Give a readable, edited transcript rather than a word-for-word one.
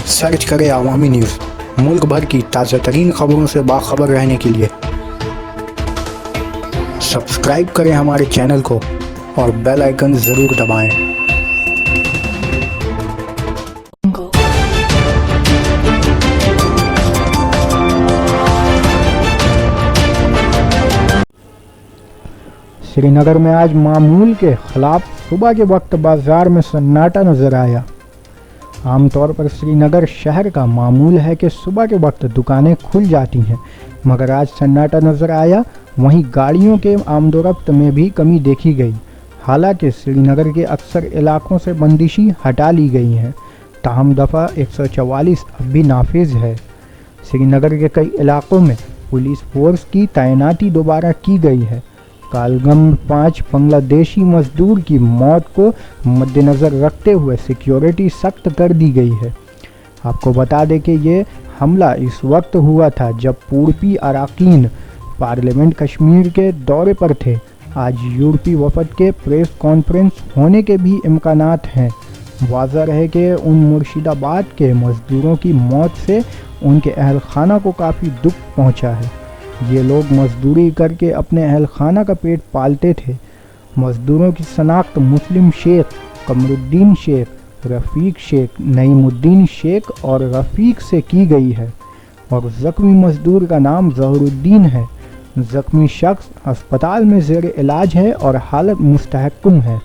Search करें अवामी news. मुल्क भर की ताज़ा तरीन खबरों से बाखबर रहने के लिए सब्सक्राइब करें हमारे चैनल को और बेल आइकन ज़रूर दबाएं। श्रीनगर में आज मामूल के खिलाफ सुबह के वक्त बाजार में सन्नाटा नजर आया। आमतौर पर श्रीनगर शहर का मामूल है कि सुबह के वक्त दुकानें खुल जाती हैं, मगर आज सन्नाटा नजर आया। वहीं गाड़ियों के आमदोरफ्त में भी कमी देखी गई। हालांकि श्रीनगर के अक्सर इलाकों से बंदिशी हटा ली गई है, ताहम दफ़ा 144 अब भी नाफिज है। श्रीनगर के कई इलाकों में पुलिस फोर्स की तैनाती दोबारा की गई है। कालगम 5 बांग्लादेशी मजदूर की मौत को मद्देनज़र रखते हुए सिक्योरिटी सख्त कर दी गई है। आपको बता दें कि ये हमला इस वक्त हुआ था जब पूर्वी अराकीन पार्लियामेंट कश्मीर के दौरे पर थे। आज यूरोपीय वफद के प्रेस कॉन्फ्रेंस होने के भी इम्कानात हैं। वाज़ह है कि उन मुर्शिदाबाद के मजदूरों की मौत से उनके अहल खाना को काफ़ी दुख पहुंचा है। ये लोग मजदूरी करके अपने अहल खाना का पेट पालते थे। मजदूरों की शनाख्त मुस्लिम शेख, कमरुद्दीन शेख, रफ़ीक शेख, नईमुद्दीन शेख और रफ़ीक से की गई है और ज़ख्मी मजदूर का नाम ज़हरुद्दीन है। ज़ख्मी शख्स अस्पताल में ज़ेर इलाज है और हालत मुस्तहकम है।